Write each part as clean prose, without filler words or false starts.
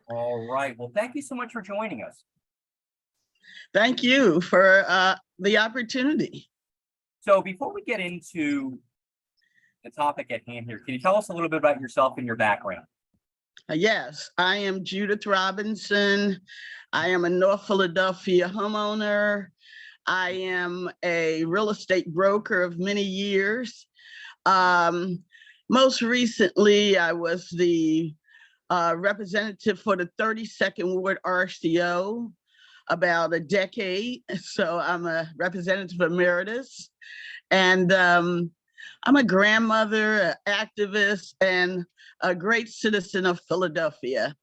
All right. Well, thank you so much for joining us. Thank you for the opportunity. So before we get into the topic at hand here, can you tell us a little bit about yourself and your background? Yes, I am Judith Robinson. I am a North Philadelphia homeowner. I am a real estate broker of many years. Most recently, I was the representative for the 32nd Ward RCO about a decade. So I'm a representative emeritus. And I'm a grandmother, an activist, and a great citizen of Philadelphia.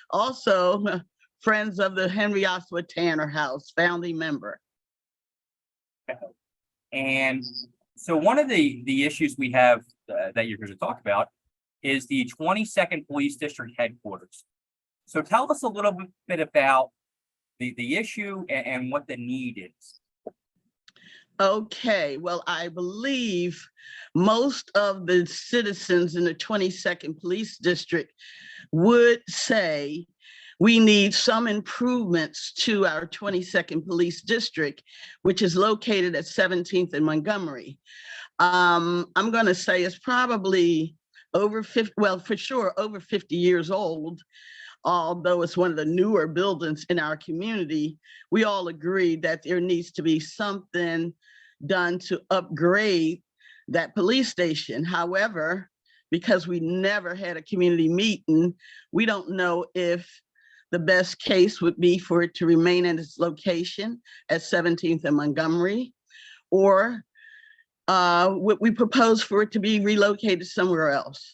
Also, friends of the Henry Oswald Tanner House, founding member. And so one of the issues we have that you're going to talk about is the 22nd Police District headquarters. So tell us a little bit about the issue and what the need is. Okay, well, I believe most of the citizens in the 22nd Police District would say we need some improvements to our 22nd Police District, which is located at 17th and Montgomery. I'm going to say it's probably over 50, well, for sure, over 50 years old. Although it's one of the newer buildings in our community, we all agree that there needs to be something done to upgrade that police station. However, because we never had a community meeting, we don't know if the best case would be for it to remain in its location at 17th and Montgomery, or would we propose for it to be relocated somewhere else?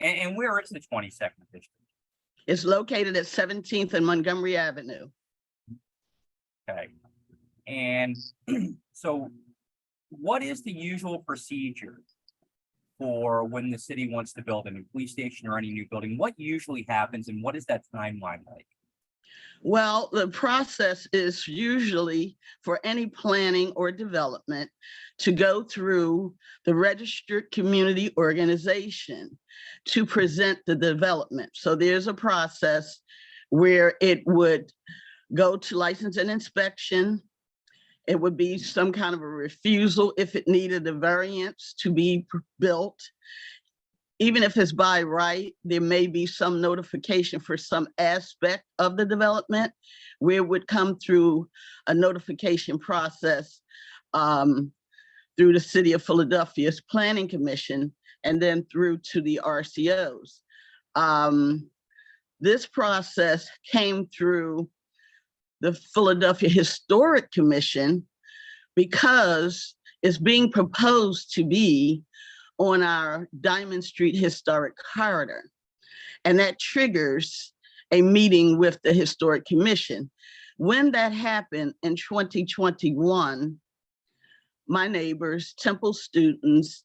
And where is the 22nd District? It's located at 17th and Montgomery Avenue. Okay. And so what is the usual procedure for when the city wants to build a new police station or any new building? What usually happens and what is that timeline like? Well, the process is usually for any planning or development to go through the registered community organization to present the development. So there's a process where it would go to license and inspection. It would be some kind of a refusal if it needed a variance to be built. Even if it's by right, there may be some notification for some aspect of the development where it would come through a notification process through the City of Philadelphia's Planning Commission and then through to the RCOs. This process came through the Philadelphia Historic Commission because it's being proposed to be on our Diamond Street Historic Corridor. And that triggers a meeting with the Historic Commission. When that happened in 2021, my neighbors, Temple students,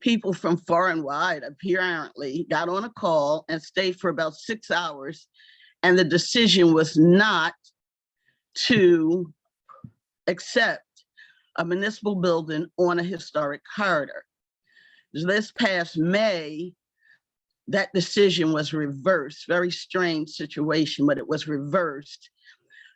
people from far and wide apparently got on a call and stayed for about 6 hours. And the decision was not to accept a municipal building on a historic corridor. This past May, that decision was reversed. Very strange situation, but it was reversed.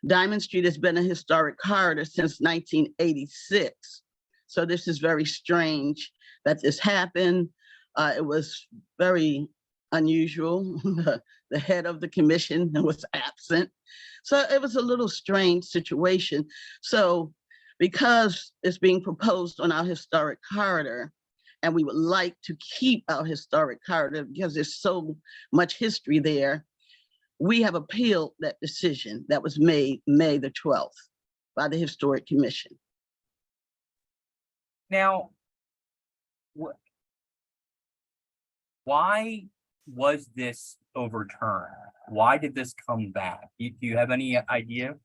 Diamond Street has been a historic corridor since 1986. So this is very strange that this happened. It was very unusual. The head of the commission was absent. So it was a little strange situation. So because it's being proposed on our historic corridor, and we would like to keep our historic corridor because there's so much history there, we have appealed that decision that was made May the 12th by the Historic Commission. Now, why was this overturned? Why did this come back? Do you have any idea?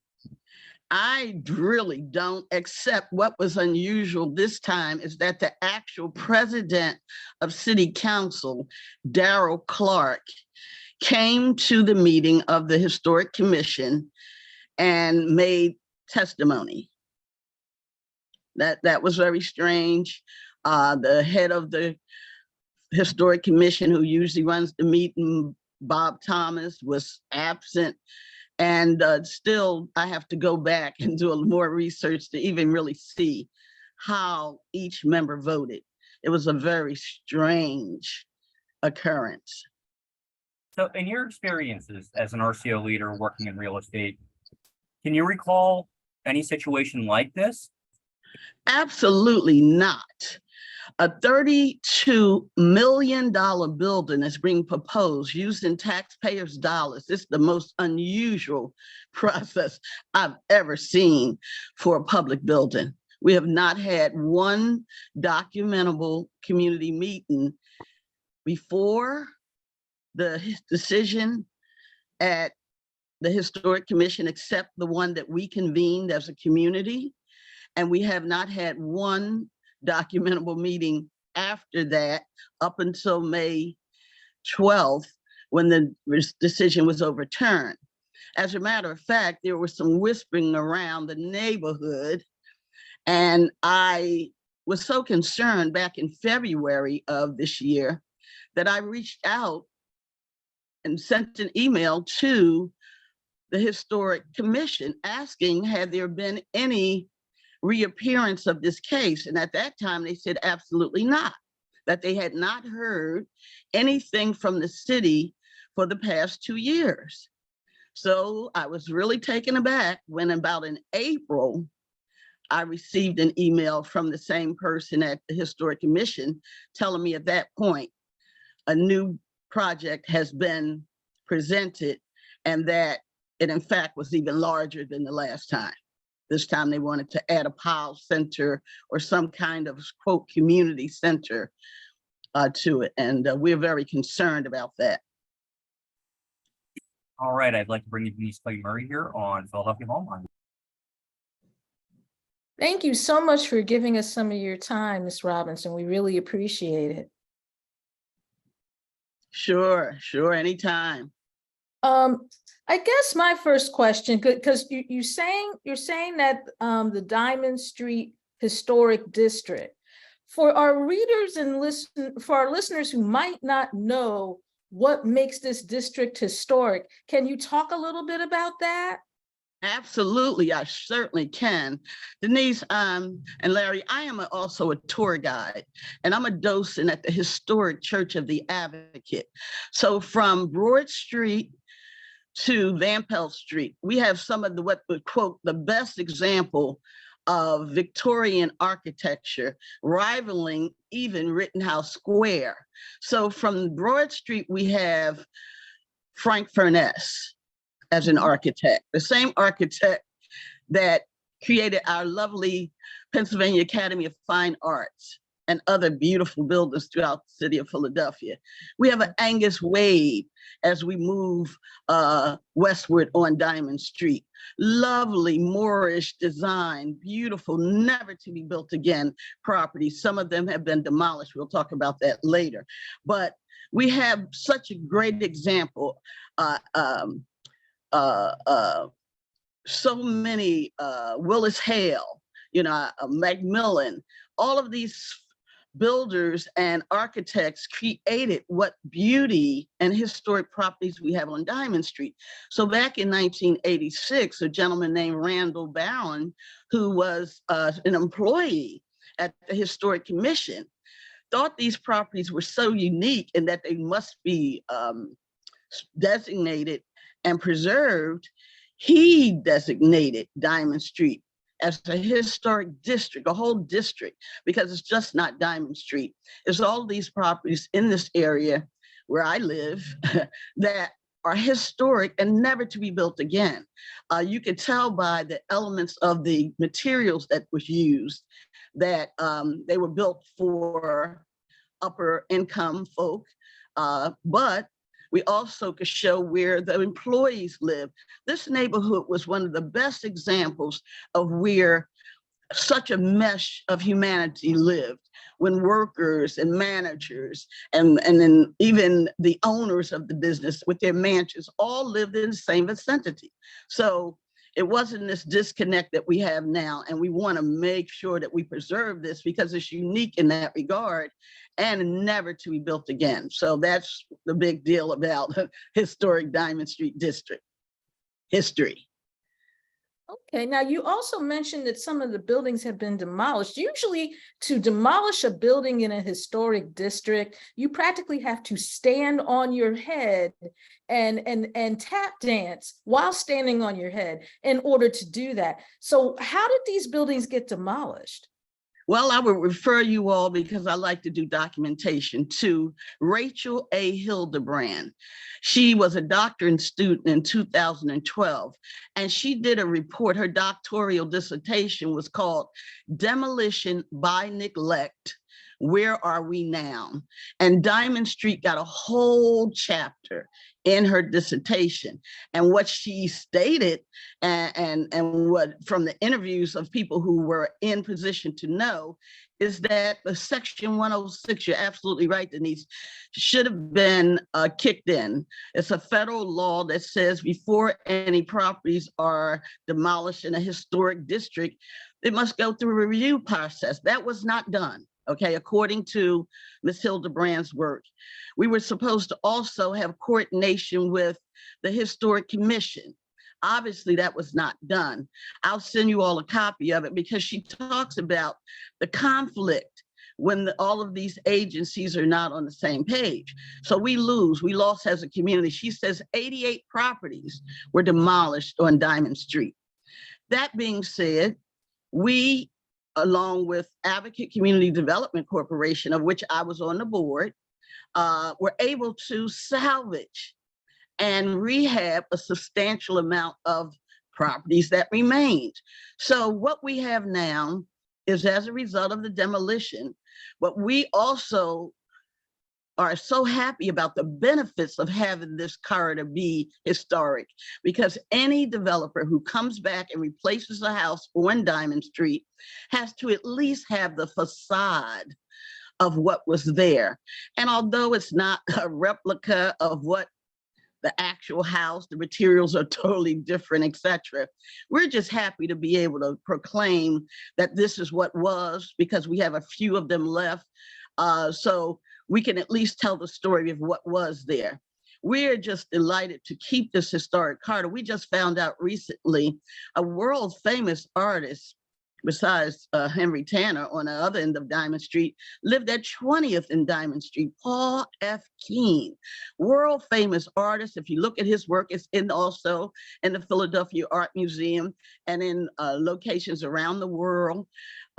I really don't, except what was unusual this time is that the actual president of City Council, Darrell Clark, came to the meeting of the Historic Commission and made testimony. That was very strange. The head of the Historic Commission, who usually runs the meeting, Bob Thomas, was absent. And still, I have to go back and do a more research to even really see how each member voted. It was a very strange occurrence. So in your experiences as an RCO leader working in real estate, can you recall any situation like this? Absolutely not. A $32 million building is being proposed using taxpayers' dollars. This is the most unusual process I've ever seen for a public building. We have not had one documentable community meeting before the decision at the Historic Commission, except the one that we convened as a community. And we have not had one documentable meeting after that up until May 12th, when the decision was overturned. As a matter of fact, there was some whispering around the neighborhood, and I was so concerned back in February of this year that I reached out and sent an email to the Historic Commission asking, had there been any reappearance of this case? And at that time, they said absolutely not, that they had not heard anything from the city for the past 2 years. So I was really taken aback when about in April, I received an email from the same person at the Historic Commission telling me at that point, a new project has been presented and that it in fact was even larger than the last time. This time they wanted to add a Powell Center or some kind of quote community center to it. And we're very concerned about that. All right, I'd like to bring in Denise Clay Murray here on Philadelphia Home. Thank you so much for giving us some of your time, Ms. Robinson. We really appreciate it. Sure, anytime. I guess my first question, because you're saying that the Diamond Street Historic District, for our readers and for our listeners who might not know what makes this district historic, can you talk a little bit about that? Absolutely, I certainly can. Denise and Larry, I am also a tour guide, and I'm a docent at the Historic Church of the Advocate. So from Broad Street to Van Pelt Street, we have some of what would quote the best example of Victorian architecture, rivaling even Rittenhouse Square. So from Broad Street, we have Frank Furness as an architect, the same architect that created our lovely Pennsylvania Academy of Fine Arts and other beautiful buildings throughout the city of Philadelphia. We have an Angus Wade as we move westward on Diamond Street. Lovely Moorish design, beautiful, never to be built again properties. Some of them have been demolished. We'll talk about that later. But we have such a great example. So many, Willis Hale, Macmillan, all of these builders and architects created what beauty and historic properties we have on Diamond Street. So back in 1986, a gentleman named Randall Bowen, who was an employee at the Historic Commission, thought these properties were so unique and that they must be designated and preserved. He designated Diamond Street as a historic district, a whole district, because it's just not Diamond Street. There's all these properties in this area where I live that are historic and never to be built again. You could tell by the elements of the materials that was used that they were built for upper income folk, but we also could show where the employees live. This neighborhood was one of the best examples of where such a mesh of humanity lived, when workers and managers and then even the owners of the business with their mansions all lived in the same vicinity. So it wasn't this disconnect that we have now. And we want to make sure that we preserve this because it's unique in that regard and never to be built again. So that's the big deal about historic Diamond Street District history. Okay, now you also mentioned that some of the buildings have been demolished. Usually to demolish a building in a historic district, you practically have to stand on your head and tap dance while standing on your head in order to do that. So how did these buildings get demolished? Well, I would refer you all, because I like to do documentation, to Rachel A. Hildebrand. She was a doctorate student in 2012, and she did a report. Her doctoral dissertation was called Demolition by Neglect, Where Are We Now? And Diamond Street got a whole chapter in her dissertation. And what she stated, and what from the interviews of people who were in position to know, is that the Section 106, you're absolutely right, Denise, should have been kicked in. It's a federal law that says before any properties are demolished in a historic district, it must go through a review process. That was not done. Okay, according to Ms. Hildebrand's work. We were supposed to also have coordination with the Historic Commission. Obviously, that was not done. I'll send you all a copy of it because she talks about the conflict when all of these agencies are not on the same page. So we lost as a community. She says 88 properties were demolished on Diamond Street. That being said, we, along with Advocate Community Development Corporation, of which I was on the board, were able to salvage and rehab a substantial amount of properties that remained. So what we have now is, as a result of the demolition, but we also are so happy about the benefits of having this corridor be historic, because any developer who comes back and replaces a house on Diamond Street has to at least have the facade of what was there. And although it's not a replica of what the actual house, the materials are totally different, etc. We're just happy to be able to proclaim that this is what was, because we have a few of them left. So we can at least tell the story of what was there. We're just delighted to keep this historic corridor. We just found out recently a world famous artist, besides Henry Tanner on the other end of Diamond Street, lived at 20th and Diamond Street, Paul F. Keene, world famous artist. If you look at his work, it's also in the Philadelphia Art Museum and in locations around the world.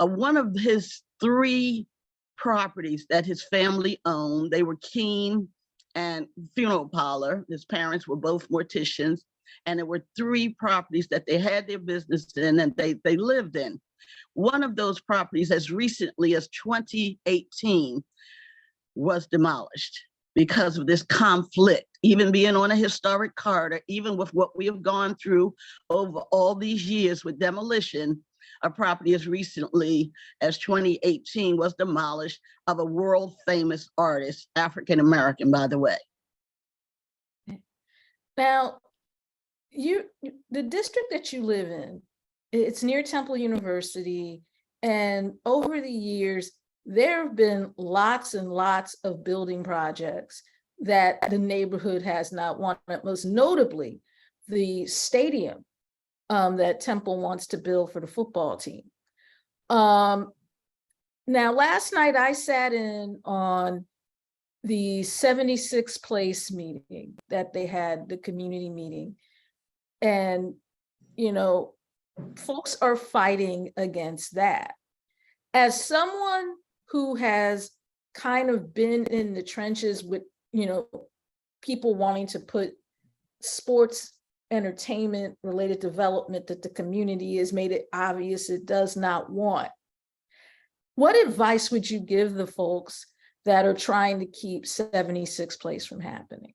One of his 3 properties that his family owned, they were Keene and Funeral Parlor. His parents were both morticians, and there were 3 properties that they had their business in and they lived in. One of those properties, as recently as 2018, was demolished because of this conflict. Even being on a historic corridor, even with what we have gone through over all these years with demolition, a property as recently as 2018 was demolished of a world famous artist, African-American, by the way. Now, the district that you live in, it's near Temple University, and over the years, there have been lots and lots of building projects that the neighborhood has not wanted, most notably the stadium that Temple wants to build for the football team. Now, last night I sat in on the 76th place meeting that they had, the community meeting. And, you know, folks are fighting against that. As someone who has kind of been in the trenches with, you know, people wanting to put sports entertainment related development that the community has made it obvious it does not want, what advice would you give the folks that are trying to keep 76th place from happening?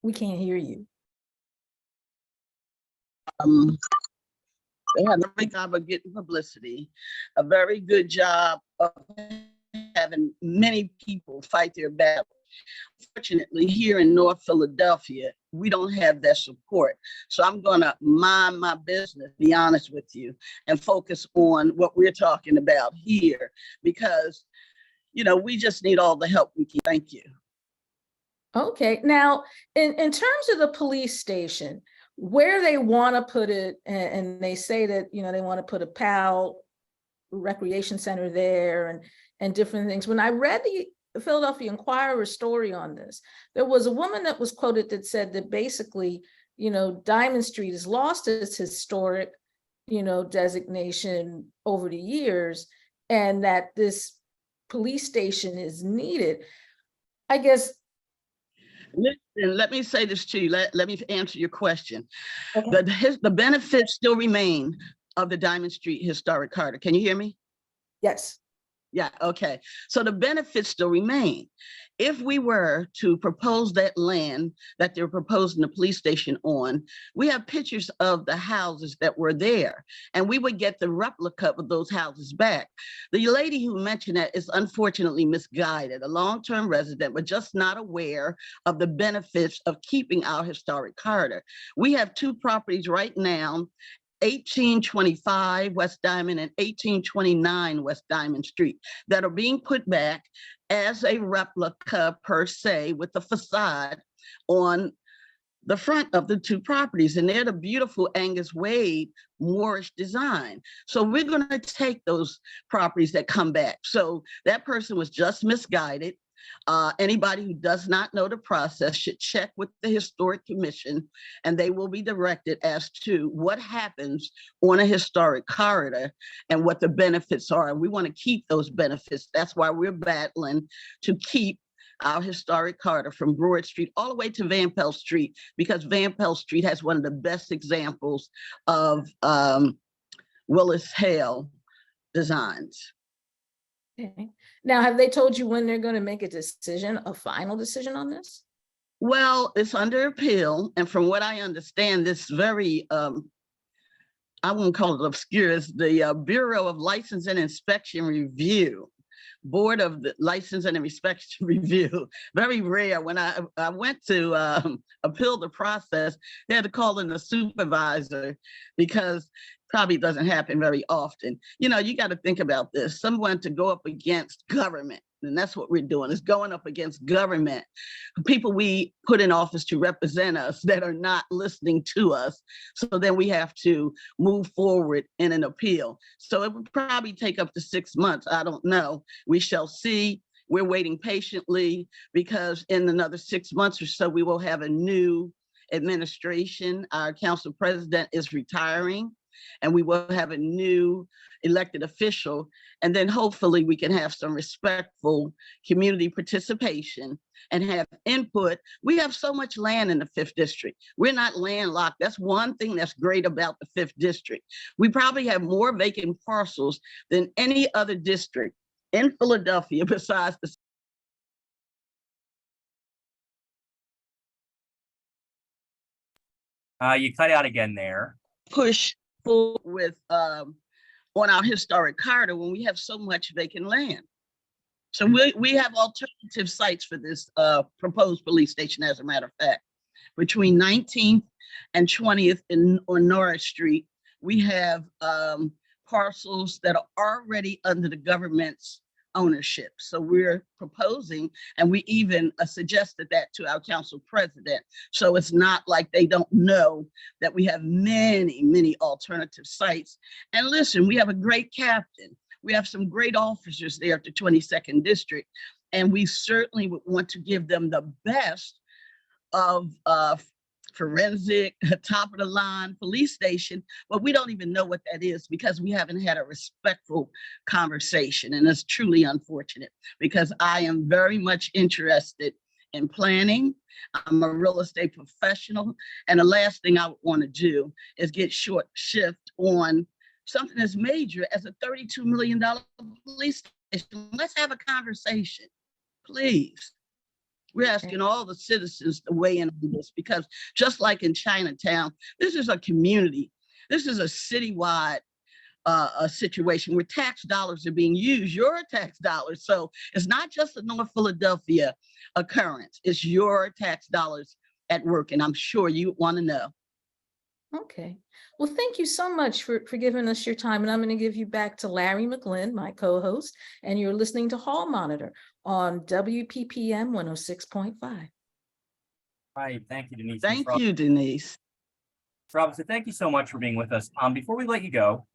We can't hear you. They have a great job of getting publicity, a very good job of having many people fight their battle. Fortunately, here in North Philadelphia, we don't have that support. So I'm going to mind my business, be honest with you, and focus on what we're talking about here, because, we just need all the help we can. Thank you. Okay, now, in terms of the police station, where they want to put it, and they say that, they want to put a PAL recreation center there and different things. When I read the Philadelphia Inquirer story on this, there was a woman that was quoted that said that basically, Diamond Street has lost its historic, designation over the years, and that this police station is needed. I guess. Listen, let me say this to you. Let me answer your question. Okay. The benefits still remain of the Diamond Street Historic Corridor. Can you hear me? Yes. Yeah, okay. So the benefits still remain. If we were to propose that land that they're proposing the police station on, we have pictures of the houses that were there, and we would get the replica of those houses back. The lady who mentioned that is unfortunately misguided, a long-term resident, but just not aware of the benefits of keeping our historic corridor. We have two properties right now, 1825 West Diamond and 1829 West Diamond Street, that are being put back as a replica per se, with the facade on the front of the two properties. And they're the beautiful Angus Wade Moorish design. So we're going to take those properties that come back. So that person was just misguided. Anybody who does not know the process should check with the Historic Commission, and they will be directed as to what happens on a historic corridor and what the benefits are. And we want to keep those benefits. That's why we're battling to keep our historic corridor from Broad Street all the way to Van Pelt Street, because Van Pelt Street has one of the best examples of Willis Hale designs. Okay. Now, have they told you when they're going to make a final decision on this? Well, it's under appeal. And from what I understand, this very, I won't call it obscure, it's the Bureau of License and Inspection Review, Board of the License and Inspection Review. Very rare. When I went to appeal the process, they had to call in the supervisor, because probably doesn't happen very often. You got to think about this. Someone to go up against government, and that's what we're doing, is going up against government, people we put in office to represent us that are not listening to us. So then we have to move forward in an appeal. So it would probably take up to 6 months. I don't know. We shall see. We're waiting patiently, because in another 6 months or so, we will have a new administration. Our council president is retiring, and we will have a new elected official. And then hopefully we can have some respectful community participation and have input. We have so much land in the 5th District. We're not landlocked. That's one thing that's great about the 5th District. We probably have more vacant parcels than any other district in Philadelphia besides the You cut out again there. push forward with on our historic corridor when we have so much vacant land. So we have alternative sites for this proposed police station, as a matter of fact. Between 19th and 20th on Norris Street, we have parcels that are already under the government's ownership. So we're proposing, and we even suggested that to our council president. So it's not like they don't know that we have many, many alternative sites. And listen, we have a great captain. We have some great officers there at the 22nd District, and we certainly would want to give them the best of forensic, top of the line police station, but we don't even know what that is, because we haven't had a respectful conversation. And it's truly unfortunate, because I am very much interested in planning. I'm a real estate professional. And the last thing I want to do is get short shift on something as major as a $32 million police station. Let's have a conversation, please. We're asking all the citizens to weigh in on this, because just like in Chinatown, this is a community. This is a citywide a situation where tax dollars are being used, your tax dollars. So it's not just a North Philadelphia occurrence, it's your tax dollars at work, and I'm sure you want to know. Okay. Well, thank you so much for giving us your time. And I'm going to give you back to Larry McGlynn, my co-host, and you're listening to Hall Monitor on WPPM 106.5. Right, thank you, Denise. Thank you, Denise. Robinson, thank you so much for being with us. Before we let you go,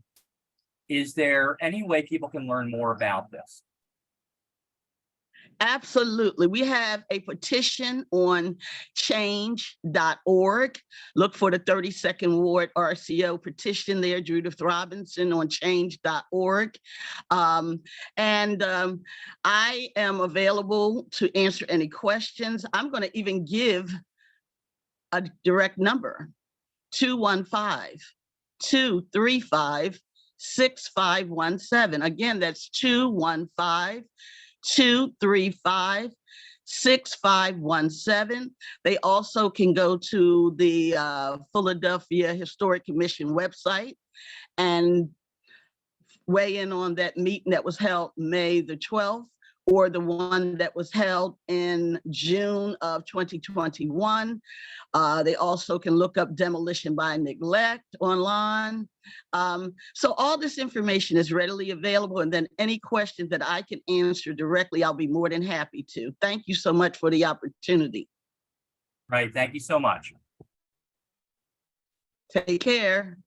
is there any way people can learn more about this? Absolutely. We have a petition on change.org. Look for the 32nd Ward RCO petition there, Judith Robinson on change.org. I am available to answer any questions. I'm going to even give a direct number, 215-235-6517. Again, that's 215-235-6517. They also can go to the Philadelphia Historic Commission website and weigh in on that meeting that was held May the 12th, or the one that was held in June of 2021. They also can look up demolition by neglect online. So all this information is readily available, and then any questions that I can answer directly, I'll be more than happy to. Thank you so much for the opportunity. Right, thank you so much. Take care.